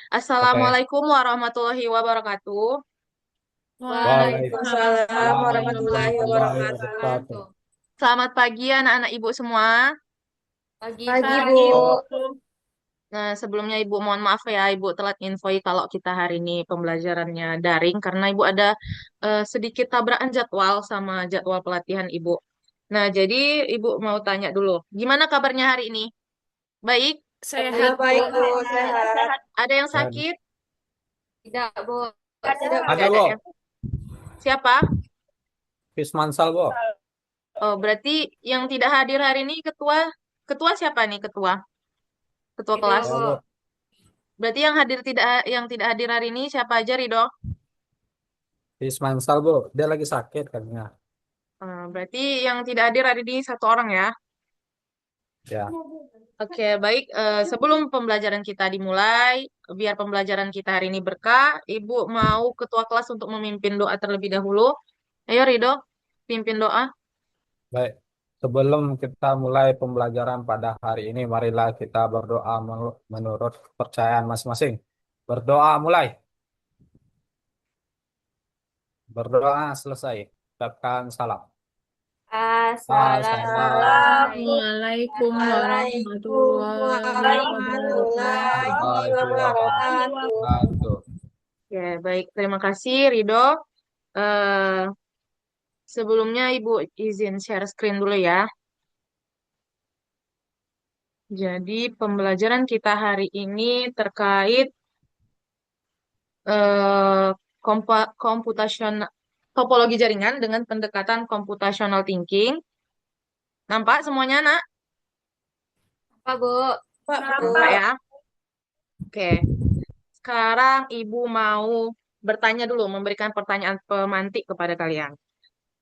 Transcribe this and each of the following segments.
Oke. Assalamualaikum warahmatullahi wabarakatuh. Waalaikumsalam Waalaikumsalam warahmatullahi Waalaikumsalam. wabarakatuh. warahmatullahi wabarakatuh. Selamat pagi anak-anak ibu semua. Pagi Pagi, Kak. Bu. Nah, sebelumnya ibu mohon maaf ya ibu telat infoi kalau kita hari ini pembelajarannya daring karena ibu ada sedikit tabrakan jadwal sama jadwal pelatihan ibu. Nah, jadi ibu mau tanya dulu, gimana kabarnya hari ini? Baik? Sehat, Alhamdulillah baik, Bu. Bu. Sehat. Ada yang Dan sakit? Tidak, Bu. Tidak, Tidak ada, Bu. ada ya? Bu. Siapa? Fismansal, Bu. Oh, berarti yang tidak hadir hari ini ketua ketua siapa nih ketua? Ketua Ridho, kelas. Ya, Bu. Bu. Berarti yang tidak hadir hari ini siapa aja Ridho? Fismansal, Bu. Dia lagi sakit katanya. Berarti yang tidak hadir hari ini satu orang ya. Ya. Oke, baik. Sebelum pembelajaran kita dimulai, biar pembelajaran kita hari ini berkah, Ibu mau ketua kelas untuk memimpin doa terlebih dahulu. Ayo Ridho, pimpin doa. Baik. Sebelum kita mulai pembelajaran pada hari ini, marilah kita berdoa menurut kepercayaan masing-masing. Berdoa mulai. Berdoa selesai. Ucapkan salam. Assalamualaikum Assalamualaikum warahmatullahi warahmatullahi Assalamualaikum wabarakatuh. wabarakatuh. warahmatullahi wabarakatuh. Ya, baik. Terima kasih Ridho. Eh, Sebelumnya Ibu izin share screen dulu ya. Jadi pembelajaran kita hari ini terkait eh, computational topologi jaringan dengan pendekatan computational thinking. Nampak semuanya, Nak? Apa, Bu? Pak, Bu. Nampak ya? Oke. Sekarang Ibu mau bertanya dulu, memberikan pertanyaan pemantik kepada kalian.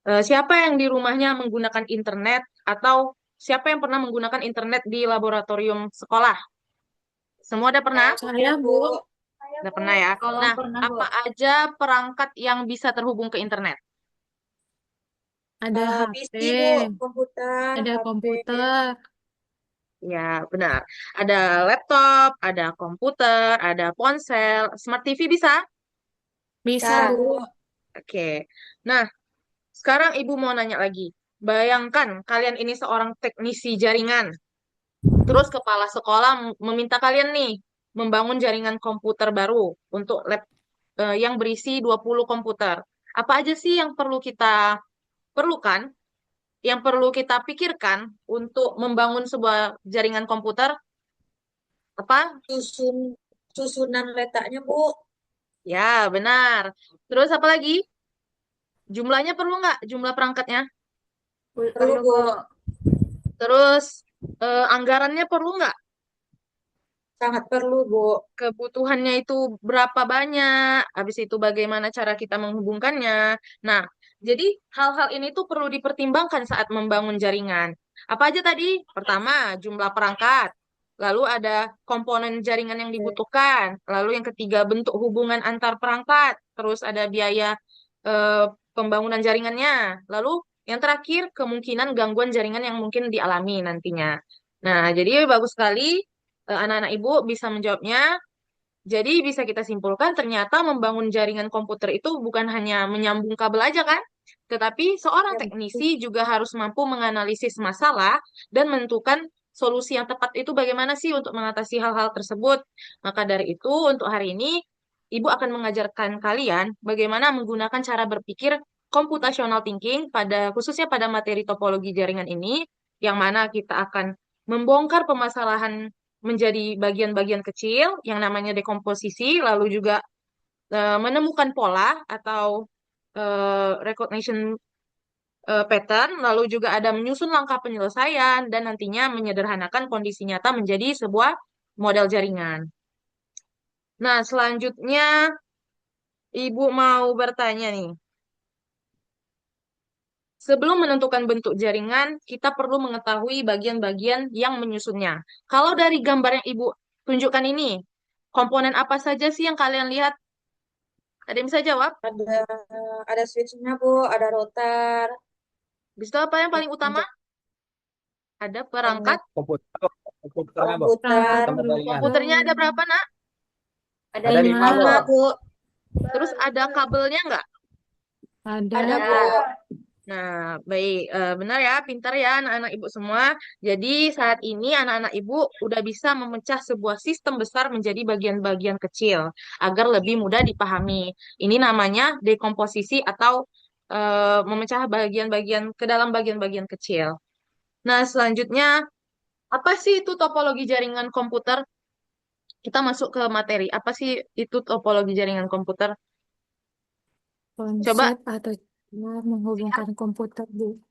Siapa yang di rumahnya menggunakan internet atau siapa yang pernah menggunakan internet di laboratorium sekolah? Semua udah pernah? Saya, Bu. Bu. Udah pernah ya? Kalau Nah, pernah, Bu. apa aja perangkat yang bisa terhubung ke internet? Ada HP, PC, Bu. Komputer, ada HP. komputer. Ya, benar. Ada laptop, ada komputer, ada ponsel, smart TV bisa? Bisa, Bisa, Bu. Bu. Oke. Nah, sekarang Ibu mau nanya lagi. Bayangkan kalian ini seorang teknisi jaringan. Terus kepala sekolah meminta kalian nih membangun jaringan komputer baru untuk lab yang berisi 20 komputer. Apa aja sih yang perlu kita perlukan, yang perlu kita pikirkan untuk membangun sebuah jaringan komputer? Apa? Susun, susunan letaknya, Bu. Ya, benar. Terus apa lagi? Jumlahnya perlu nggak? Jumlah perangkatnya? Perlu, Perlu, Bu. Bu. Terus anggarannya perlu nggak? Sangat perlu, Bu. Kebutuhannya itu berapa banyak, habis itu bagaimana cara kita menghubungkannya. Nah, jadi hal-hal ini tuh perlu dipertimbangkan saat membangun jaringan. Apa aja tadi? Pertama, jumlah perangkat. Lalu ada komponen jaringan yang dibutuhkan. Lalu yang ketiga, bentuk hubungan antar perangkat. Terus ada biaya pembangunan jaringannya. Lalu yang terakhir, kemungkinan gangguan jaringan yang mungkin dialami nantinya. Nah, jadi bagus sekali anak-anak ibu bisa menjawabnya. Jadi bisa kita simpulkan ternyata membangun jaringan komputer itu bukan hanya menyambung kabel aja kan, tetapi seorang Ya, Bu. teknisi juga harus mampu menganalisis masalah dan menentukan solusi yang tepat itu bagaimana sih untuk mengatasi hal-hal tersebut. Maka dari itu untuk hari ini Ibu akan mengajarkan kalian bagaimana menggunakan cara berpikir computational thinking pada khususnya pada materi topologi jaringan ini yang mana kita akan membongkar permasalahan menjadi bagian-bagian kecil yang namanya dekomposisi, lalu juga menemukan pola atau recognition pattern, lalu juga ada menyusun langkah penyelesaian dan nantinya menyederhanakan kondisi nyata menjadi sebuah model jaringan. Nah, selanjutnya Ibu mau bertanya nih. Sebelum menentukan bentuk jaringan, kita perlu mengetahui bagian-bagian yang menyusunnya. Kalau dari gambar yang Ibu tunjukkan ini, komponen apa saja sih yang kalian lihat? Ada yang bisa jawab? Ada ada switch-nya, Bu. Ada router. Habis itu apa yang paling utama? Untuk Ada internet perangkat. Komputer, komputernya, Bu. Perangkat komputer. Sama jaringan. komputer. Komputernya ada berapa, Nak? Ada Ada 5. 5, Bu. 5, Bu. Terus ada kabelnya nggak? Ada. Ada, Bu. Nah, baik. Benar ya, pintar ya anak-anak ibu semua. Jadi saat ini anak-anak ibu udah bisa memecah sebuah sistem besar menjadi bagian-bagian kecil agar lebih mudah dipahami. Ini namanya dekomposisi atau memecah bagian-bagian ke dalam bagian-bagian kecil. Nah, selanjutnya apa sih itu topologi jaringan komputer? Kita masuk ke materi. Apa sih itu topologi jaringan komputer? Coba. Konsep atau cara menghubungkan komputer, Bu.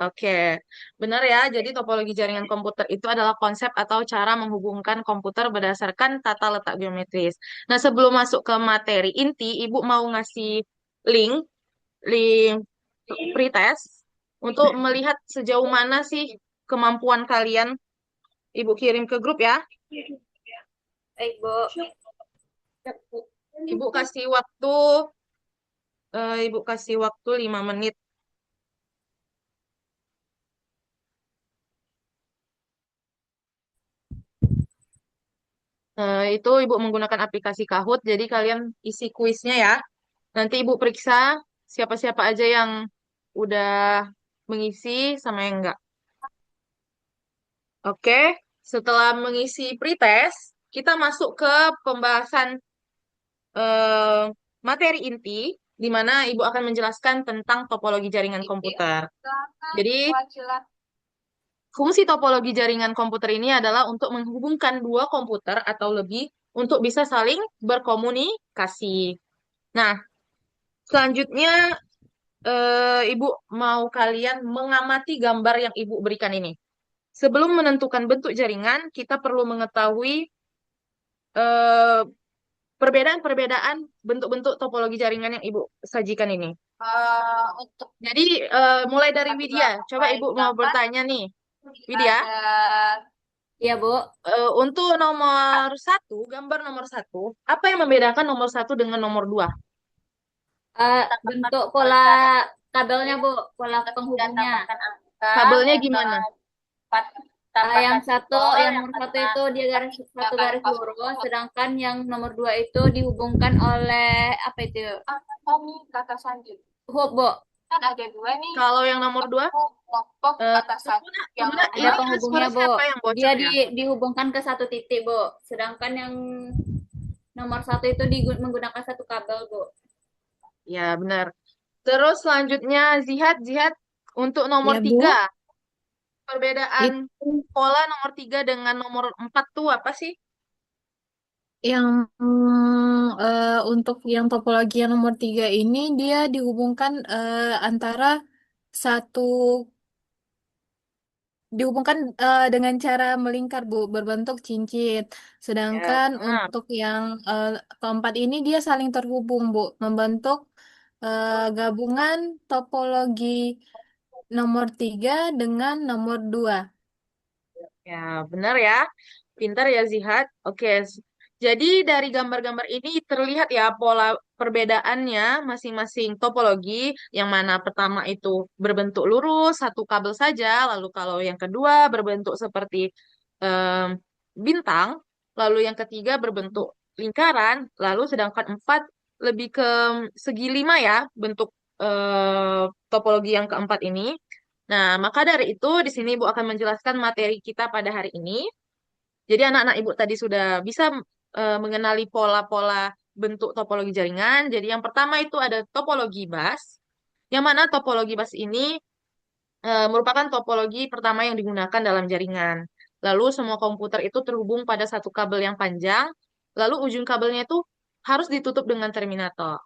Oke, benar ya. Jadi topologi jaringan komputer itu adalah konsep atau cara menghubungkan komputer berdasarkan tata letak geometris. Nah, sebelum masuk ke materi inti, Ibu mau ngasih link, link pretest untuk melihat sejauh mana sih kemampuan kalian. Ibu kirim ke grup ya. Baik, Bu. Ibu kasih waktu, Ibu kasih waktu 5 menit. Itu Ibu menggunakan aplikasi Kahoot, jadi kalian isi kuisnya ya. Nanti Ibu periksa siapa-siapa aja yang udah mengisi sama yang enggak. Oke, setelah mengisi pretest, kita masuk ke pembahasan eh, materi inti, di mana Ibu akan menjelaskan tentang topologi jaringan komputer. Jadi, fungsi topologi jaringan komputer ini adalah untuk menghubungkan dua komputer atau lebih untuk bisa saling berkomunikasi. Nah, selanjutnya Ibu mau kalian mengamati gambar yang Ibu berikan ini. Sebelum menentukan bentuk jaringan, kita perlu mengetahui eh, perbedaan-perbedaan bentuk-bentuk topologi jaringan yang Ibu sajikan ini. Untuk Jadi, mulai dari Widya. Coba Ibu mau bertanya nih. Widya, ya, Bu. untuk nomor 1, gambar nomor 1, apa yang membedakan nomor 1 dengan nomor 2? Bentuk pola kabelnya, Bu, pola penghubungnya. Kabelnya gimana? Yang nomor satu itu dia satu garis lurus, sedangkan yang nomor 2 itu dihubungkan oleh apa itu? Hub, Bu. Kalau yang nomor 2? Ada penghubungnya, Bu. Dia dihubungkan ke satu titik, Bu. Sedangkan yang nomor 1 itu menggunakan satu kabel, Bu. Ya, benar. Terus selanjutnya Zihat untuk nomor Ya, Bu. 3. Perbedaan Itu pola nomor 3 dengan nomor 4 tuh apa sih? yang untuk yang topologi yang nomor 3 ini dia dihubungkan antara satu dengan cara melingkar, Bu, berbentuk cincin. Ya, Sedangkan benar. untuk yang keempat ini dia saling terhubung, Bu, membentuk gabungan topologi nomor 3 dengan nomor 2. Ya, benar ya. Pintar ya Zihat. Oke. Jadi dari gambar-gambar ini terlihat ya pola perbedaannya masing-masing topologi, yang mana pertama itu berbentuk lurus, satu kabel saja, lalu kalau yang kedua berbentuk seperti em, bintang, lalu yang ketiga berbentuk lingkaran, lalu sedangkan 4 lebih ke segi 5 ya bentuk topologi yang keempat ini. Nah, maka dari itu di sini Ibu akan menjelaskan materi kita pada hari ini. Jadi anak-anak Ibu tadi sudah bisa mengenali pola-pola bentuk topologi jaringan. Jadi yang pertama itu ada topologi bus, yang mana topologi bus ini merupakan topologi pertama yang digunakan dalam jaringan. Lalu semua komputer itu terhubung pada satu kabel yang panjang, lalu ujung kabelnya itu harus ditutup dengan terminator.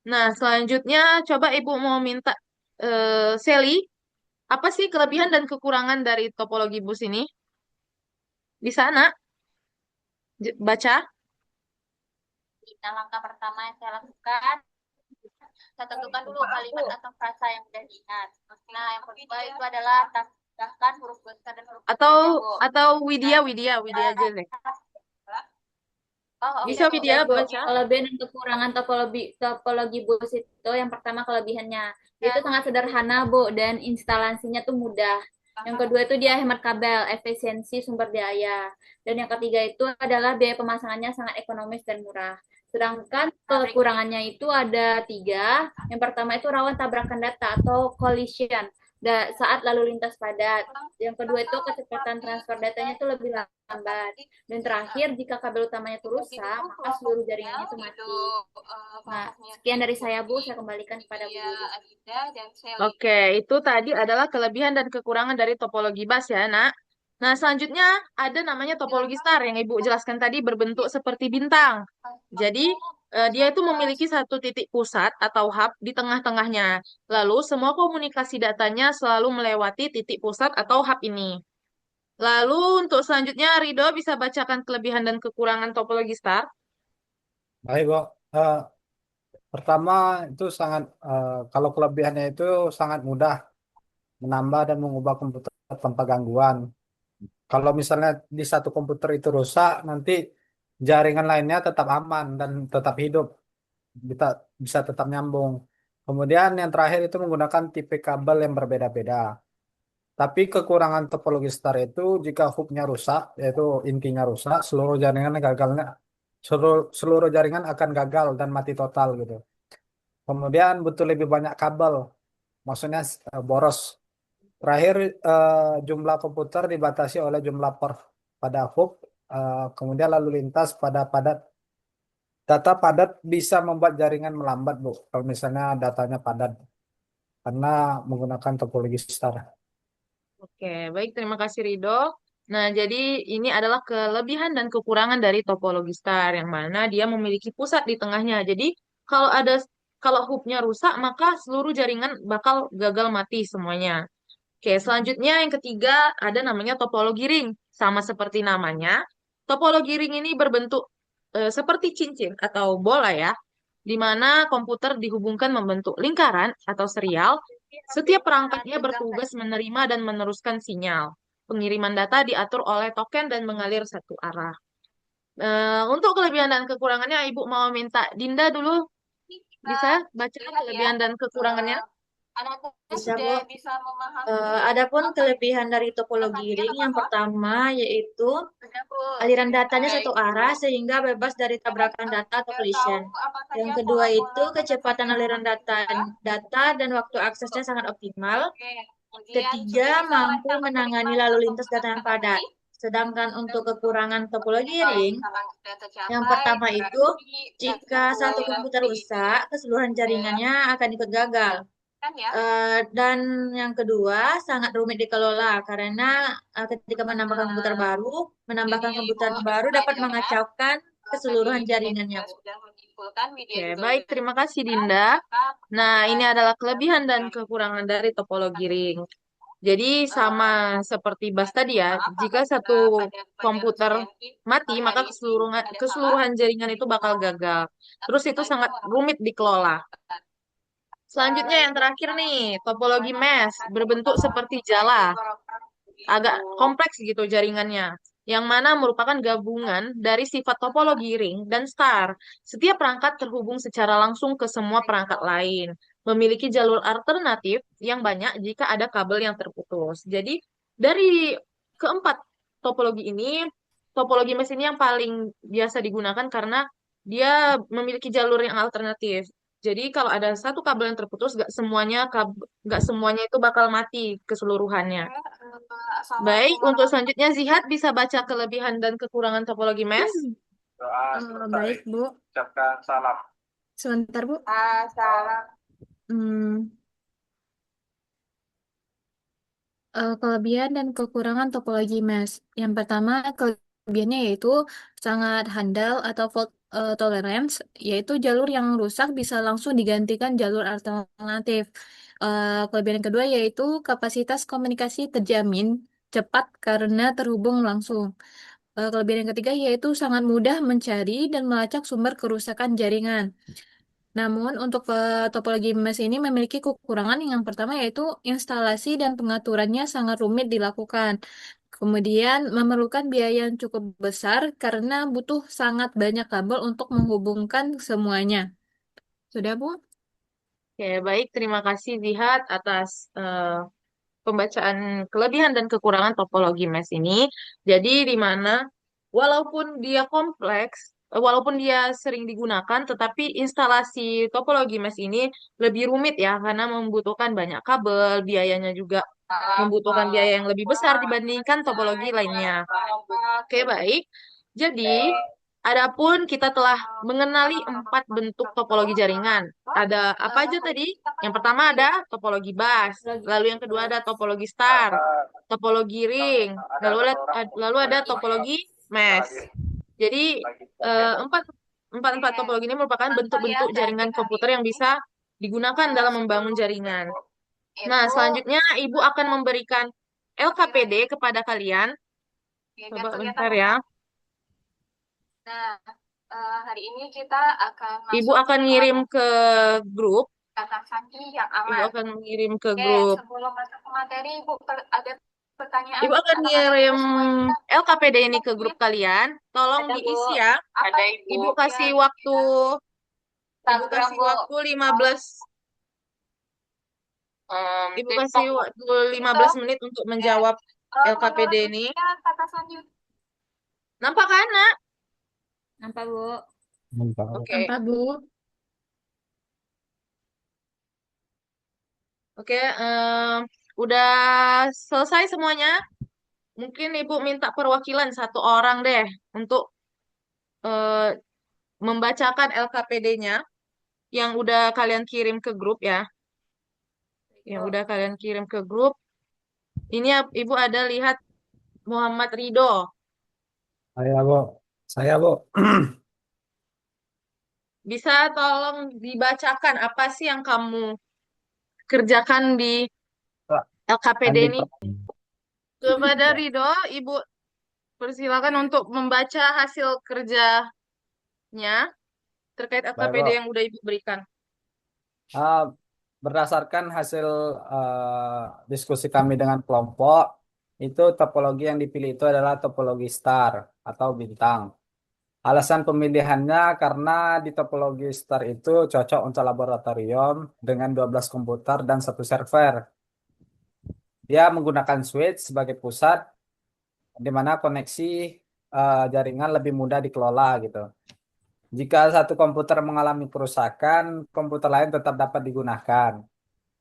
Nah, selanjutnya coba Ibu mau minta Sally, apa sih kelebihan dan kekurangan dari topologi bus ini? Di sana, baca. Nah, langkah pertama yang saya lakukan, saya tentukan dulu kalimat atau frasa yang mudah diingat. Nah, yang kedua itu adalah tambahkan huruf besar dan huruf Atau kecil, Bu. atau Widya aja deh. Bisa Bu. Widya Ya, Bu. baca. Kelebihan dan kekurangan topologi bus itu yang pertama kelebihannya. Itu sangat sederhana, Bu, dan instalasinya tuh mudah. Yang kedua itu dia hemat kabel, efisiensi sumber daya. Dan yang ketiga itu adalah biaya pemasangannya sangat ekonomis dan murah. Sedangkan kekurangannya itu ada tiga. Yang pertama itu rawan tabrakan data atau collision saat lalu lintas padat. Yang kedua itu kecepatan transfer datanya itu lebih lambat. Dan terakhir, jika kabel utamanya itu rusak, maka seluruh jaringannya itu mati. Nah, sekian dari saya, Bu. Saya kembalikan kepada Bu Guru. Oke, itu tadi adalah kelebihan dan kekurangan dari topologi bus ya, Nak. Nah, selanjutnya ada namanya topologi star yang Ibu jelaskan tadi berbentuk seperti bintang. Jadi, dia itu memiliki satu titik pusat atau hub di tengah-tengahnya. Lalu, semua komunikasi datanya selalu melewati titik pusat atau hub ini. Lalu, untuk selanjutnya, Rido bisa bacakan kelebihan dan kekurangan topologi star. Baik, Bu. Eh, Pertama itu kalau kelebihannya itu sangat mudah menambah dan mengubah komputer tanpa gangguan. Kalau misalnya di satu komputer itu rusak, nanti jaringan lainnya tetap aman dan tetap hidup, bisa bisa tetap nyambung. Kemudian yang terakhir itu menggunakan tipe kabel yang berbeda-beda. Tapi kekurangan topologi star itu jika hubnya rusak, yaitu intinya rusak, seluruh jaringan akan gagal dan mati total gitu. Kemudian butuh lebih banyak kabel, maksudnya boros. Terakhir, jumlah komputer dibatasi oleh jumlah port pada hub, kemudian lalu lintas pada padat. Data padat bisa membuat jaringan melambat, Bu, kalau misalnya datanya padat, karena menggunakan topologi star. Oke, baik. Terima kasih, Rido. Nah, jadi ini adalah kelebihan dan kekurangan dari topologi star, yang mana dia memiliki pusat di tengahnya. Jadi, kalau kalau hubnya rusak, maka seluruh jaringan bakal gagal mati semuanya. Oke, selanjutnya yang ketiga ada namanya topologi ring. Sama seperti namanya, topologi ring ini berbentuk seperti cincin atau bola ya, di mana komputer dihubungkan membentuk lingkaran atau serial. Setiap perangkatnya bertugas menerima dan meneruskan sinyal. Pengiriman data diatur oleh token dan mengalir satu arah. Untuk kelebihan dan kekurangannya, Ibu mau minta Dinda dulu bisa baca kelebihan dan kekurangannya? Bisa, Bu. Adapun kelebihan dari topologi ring yang pertama yaitu aliran datanya satu arah sehingga bebas dari tabrakan data atau collision. Yang kedua itu kecepatan aliran data dan waktu aksesnya sangat optimal. Ketiga, mampu menangani lalu lintas data yang padat. Sedangkan untuk kekurangan topologi ring, yang pertama itu jika satu komputer rusak, keseluruhan jaringannya akan ikut gagal. Dan yang kedua, sangat rumit dikelola karena ketika menambahkan komputer baru dapat mengacaukan keseluruhan jaringannya. Oke, baik. Terima kasih, Dinda. Nah, ini adalah kelebihan dan kekurangan dari topologi ring. Jadi sama seperti bus tadi ya, jika satu komputer mati, maka keseluruhan jaringan itu bakal gagal. Terus itu sangat rumit dikelola. Selanjutnya yang terakhir nih, topologi mesh berbentuk seperti jala, agak kompleks gitu jaringannya, yang mana merupakan gabungan dari sifat topologi ring dan star. Setiap perangkat terhubung secara langsung ke semua perangkat lain, memiliki jalur alternatif yang banyak jika ada kabel yang terputus. Jadi dari keempat topologi ini, topologi mesh ini yang paling biasa digunakan karena dia memiliki jalur yang alternatif. Jadi kalau ada satu kabel yang terputus, nggak semuanya itu bakal mati keseluruhannya. Baik, untuk selanjutnya Zihat bisa baca kelebihan dan kekurangan topologi mesh. Doa Baik, Bu. ucapkan salam. Sebentar, Bu. Salam. Hmm, Kelebihan dan kekurangan topologi mesh. Yang pertama, kelebihannya yaitu sangat handal atau fault tolerance, yaitu jalur yang rusak bisa langsung digantikan jalur alternatif. Kelebihan yang kedua yaitu kapasitas komunikasi terjamin cepat karena terhubung langsung. Kelebihan yang ketiga yaitu sangat mudah mencari dan melacak sumber kerusakan jaringan. Namun, untuk topologi mesh ini memiliki kekurangan yang pertama yaitu instalasi dan pengaturannya sangat rumit dilakukan. Kemudian, memerlukan biaya yang cukup besar karena butuh sangat banyak kabel untuk menghubungkan semuanya. Sudah, Bu? Oke, baik. Terima kasih Zihat atas pembacaan kelebihan dan kekurangan topologi mesh ini. Jadi di mana walaupun dia kompleks, walaupun dia sering digunakan, tetapi instalasi topologi mesh ini lebih rumit ya, karena membutuhkan banyak kabel, biayanya juga membutuhkan biaya yang lebih besar dibandingkan topologi lainnya. Oke, baik. Jadi, adapun kita telah mengenali 4 bentuk topologi jaringan. Ada apa aja tadi? Yang pertama ada topologi bus, lalu yang kedua ada topologi star, topologi ring, lalu ada topologi mesh. Jadi, empat, empat topologi ini merupakan bentuk-bentuk jaringan komputer yang bisa digunakan dalam membangun jaringan. Nah, selanjutnya Ibu akan memberikan LKPD kepada kalian. Coba bentar ya. Nah, hari ini kita akan Ibu akan ngirim ke grup. kata sandi yang Ibu aman. akan mengirim ke Oke, grup. sebelum masuk ke materi, Ibu ada pertanyaan Ibu akan anak-anak ngirim Ibu semuanya. LKPD ini ke grup kalian. Tolong Ada, Bu. diisi ya. Apa Ibu yang kasih waktu Instagram, Bu? 15 Ibu kasih waktu 15 menit untuk menjawab LKPD ini. Kata sandi. Nampak kan, Nak? Nampak, Bu. Oke. Nampak, Bu. Oke, udah selesai semuanya. Mungkin Ibu minta perwakilan 1 orang deh untuk eh, membacakan LKPD-nya yang udah kalian kirim ke grup ya. Yang udah kalian kirim ke grup. Ini Ibu ada lihat Muhammad Ridho. Saya, Bu. Saya, Bu. Bisa tolong dibacakan apa sih yang kamu kerjakan di Pak, LKPD Andi ini? Kepada Ridho, Ibu persilakan untuk membaca hasil kerjanya terkait Baik, LKPD Bu. yang udah Ibu berikan. Ah, berdasarkan hasil diskusi kami dengan kelompok, itu topologi yang dipilih itu adalah topologi star atau bintang. Alasan pemilihannya karena di topologi star itu cocok untuk laboratorium dengan 12 komputer dan 1 server. Dia menggunakan switch sebagai pusat, di mana koneksi jaringan lebih mudah dikelola gitu. Jika satu komputer mengalami kerusakan, komputer lain tetap dapat digunakan.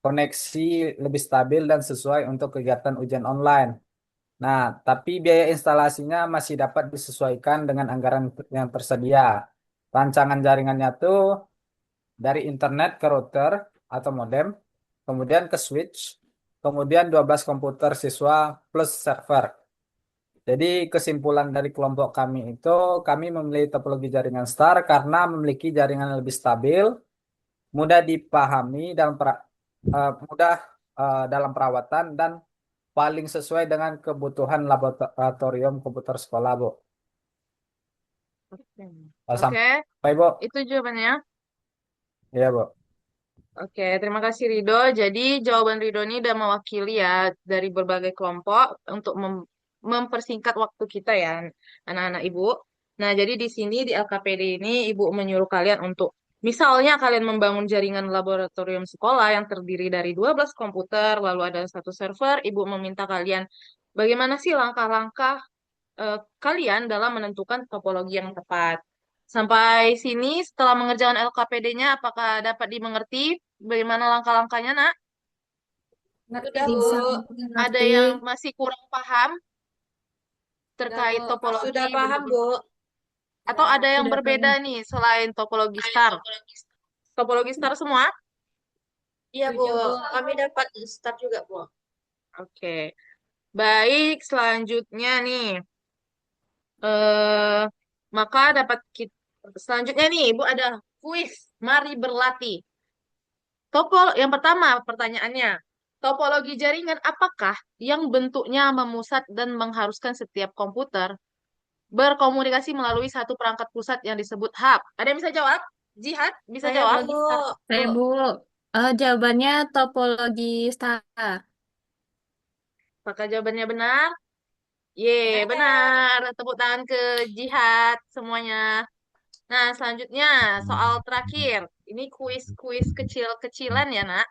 Koneksi lebih stabil dan sesuai untuk kegiatan ujian online. Nah, tapi biaya instalasinya masih dapat disesuaikan dengan anggaran yang tersedia. Rancangan jaringannya tuh dari internet ke router atau modem, kemudian ke switch, kemudian 12 komputer siswa plus server. Jadi kesimpulan dari kelompok kami itu, kami memilih topologi jaringan star karena memiliki jaringan yang lebih stabil, mudah dipahami dalam mudah dalam perawatan dan paling sesuai dengan kebutuhan laboratorium komputer sekolah, Bu. Oke, Sampai, Bu. itu jawabannya. Iya, Bu. Oke, terima kasih Rido. Jadi jawaban Rido ini udah mewakili ya dari berbagai kelompok untuk mempersingkat waktu kita ya, anak-anak Ibu. Nah, jadi di sini di LKPD ini Ibu menyuruh kalian untuk misalnya kalian membangun jaringan laboratorium sekolah yang terdiri dari 12 komputer, lalu ada 1 server, Ibu meminta kalian bagaimana sih langkah-langkah kalian dalam menentukan topologi yang tepat. Sampai sini setelah mengerjakan LKPD-nya, apakah dapat dimengerti bagaimana langkah-langkahnya, Nak? Udah, Bisa Bu. Ada mengerti. yang masih kurang paham terkait Bu. topologi Sudah paham, Bu. atau ada yang Sudah berbeda paham. nih selain topologi star? Topologi star semua? Iya, Bu. Setuju, Bu. Kami dapat start juga, Bu. Oke. Baik, selanjutnya nih. eh maka dapat kita selanjutnya nih, Ibu ada kuis. Mari berlatih. Yang pertama pertanyaannya, topologi jaringan apakah yang bentuknya memusat dan mengharuskan setiap komputer berkomunikasi melalui satu perangkat pusat yang disebut hub? Ada yang bisa jawab? Jihad bisa Saya, jawab? Bu. Saya, Bu. Jawabannya topologi star. Apakah jawabannya benar? Ye, Benar. benar. Tepuk tangan ke Jihad semuanya. Nah, selanjutnya soal terakhir. Ini kuis-kuis kecil-kecilan ya, Nak.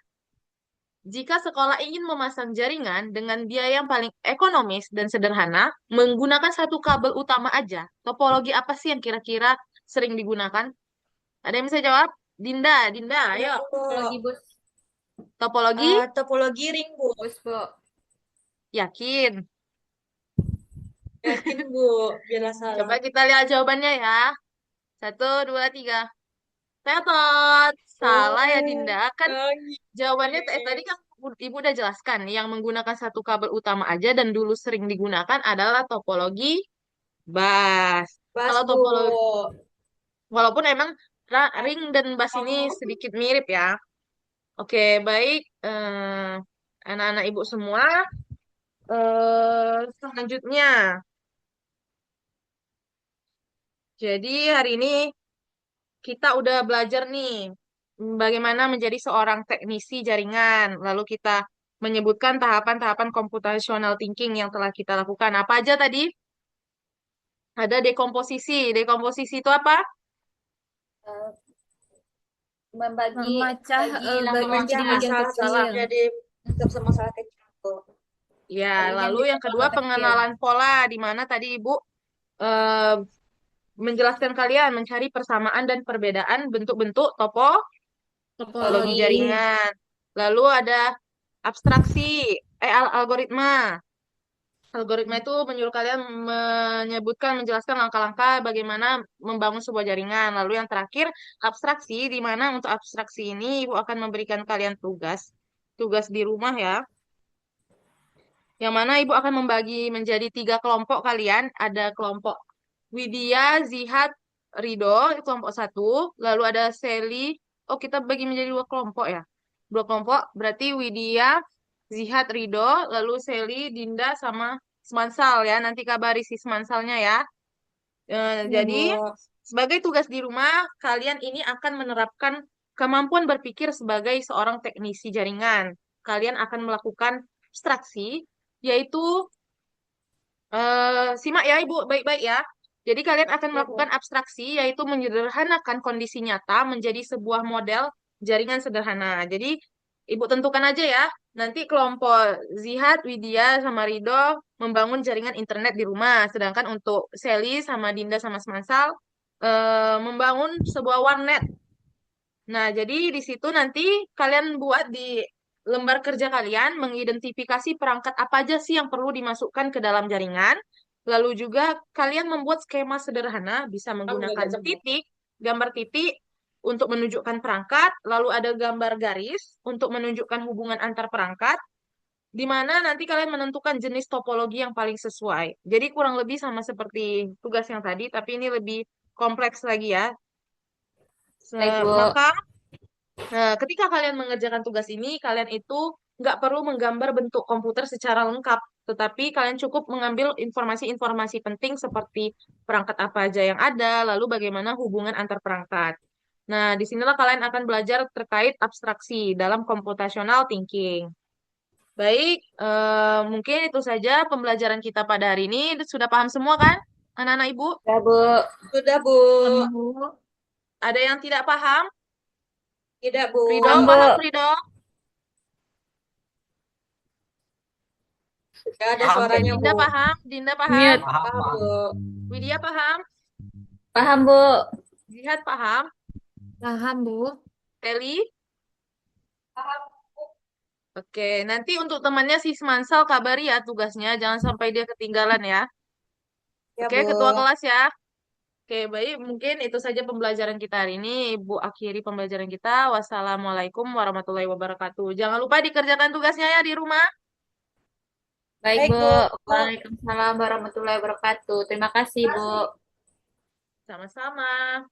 Jika sekolah ingin memasang jaringan dengan biaya yang paling ekonomis dan sederhana, menggunakan satu kabel utama aja, topologi apa sih yang kira-kira sering digunakan? Ada yang bisa jawab? Dinda, Dinda, Ya, ayo. Bu. Lagi bos, Topologi? Topologi ring, Bu. Bu. Yakin? Yakin, Bu. Bila salah. Coba kita lihat jawabannya ya. 1, 2, 3. Tetot. Salah ya, Oh, Dinda. Kan jawabannya tadi yes. kan Ibu udah jelaskan. Yang menggunakan satu kabel utama aja dan dulu sering digunakan adalah topologi bus. Pas, Kalau Bu. topologi, walaupun emang ring dan bus ini sedikit mirip ya. Oke, baik. Anak-anak Ibu semua. Selanjutnya. Jadi hari ini kita udah belajar nih bagaimana menjadi seorang teknisi jaringan. Lalu kita menyebutkan tahapan-tahapan computational thinking yang telah kita lakukan. Apa aja tadi? Ada dekomposisi. Dekomposisi itu apa? Eh, membagi Memecah membagi menjadi bagian masalah kecil. jadi untuk masalah kecil, Bu. Ya, Jaringan lalu jadi yang kedua masalah kecil. pengenalan pola, di mana tadi Ibu eh, menjelaskan kalian mencari persamaan dan perbedaan bentuk-bentuk topologi Topologi. jaringan. Lalu ada abstraksi, algoritma. Algoritma itu menyuruh kalian menyebutkan, menjelaskan langkah-langkah bagaimana membangun sebuah jaringan. Lalu yang terakhir, abstraksi, di mana untuk abstraksi ini Ibu akan memberikan kalian tugas di rumah ya. Yang mana Ibu akan membagi menjadi 3 kelompok kalian. Ada kelompok Widya, Zihat, Rido, itu kelompok satu. Lalu ada Sally. Oh, kita bagi menjadi 2 kelompok ya. 2 kelompok, berarti Widya, Zihat, Rido, lalu Sally, Dinda, sama Semansal ya. Nanti kabari si Semansalnya ya. Ya, Bu. Jadi, sebagai tugas di rumah, kalian ini akan menerapkan kemampuan berpikir sebagai seorang teknisi jaringan. Kalian akan melakukan abstraksi, yaitu simak ya Ibu, baik-baik ya. Jadi kalian akan Ya, melakukan Bu. abstraksi, yaitu menyederhanakan kondisi nyata menjadi sebuah model jaringan sederhana. Jadi Ibu tentukan aja ya, nanti kelompok Zihat, Widya, sama Rido membangun jaringan internet di rumah. Sedangkan untuk Sally, sama Dinda, sama Semansal membangun sebuah warnet. Nah, jadi di situ nanti kalian buat di lembar kerja kalian mengidentifikasi perangkat apa aja sih yang perlu dimasukkan ke dalam jaringan. Lalu juga kalian membuat skema sederhana bisa menggunakan titik, gambar titik untuk menunjukkan perangkat, lalu ada gambar garis untuk menunjukkan hubungan antar perangkat, di mana nanti kalian menentukan jenis topologi yang paling sesuai. Jadi kurang lebih sama seperti tugas yang tadi, tapi ini lebih kompleks lagi ya. Baik, Bu. Maka ketika kalian mengerjakan tugas ini, kalian itu nggak perlu menggambar bentuk komputer secara lengkap, tetapi kalian cukup mengambil informasi-informasi penting seperti perangkat apa aja yang ada, lalu bagaimana hubungan antar perangkat. Nah, disinilah kalian akan belajar terkait abstraksi dalam computational thinking. Baik, mungkin itu saja pembelajaran kita pada hari ini. Sudah paham semua kan, anak-anak Ibu? Ya, Bu. Sudah, Bu. Bu. Ada yang tidak paham? Tidak, Bu. Ridho, Paham, Bu. paham Ridho? Gak ada Paham, Oke, suaranya, Dinda Bu. paham? Dinda paham? Mute. paham, Paham, paham. Bu. Widya paham? Paham, Bu. Jihad paham? Paham, Bu. Teli? Oke, nanti untuk temannya si Semansal kabari ya tugasnya, jangan sampai dia ketinggalan ya. Ya, Oke, Bu. ketua kelas ya. Oke, baik, mungkin itu saja pembelajaran kita hari ini. Ibu akhiri pembelajaran kita. Wassalamualaikum warahmatullahi wabarakatuh. Jangan lupa dikerjakan tugasnya ya di rumah. Baik, Baik, Bu. Bu. Waalaikumsalam warahmatullahi wabarakatuh. Terima kasih, Bu. Sama-sama.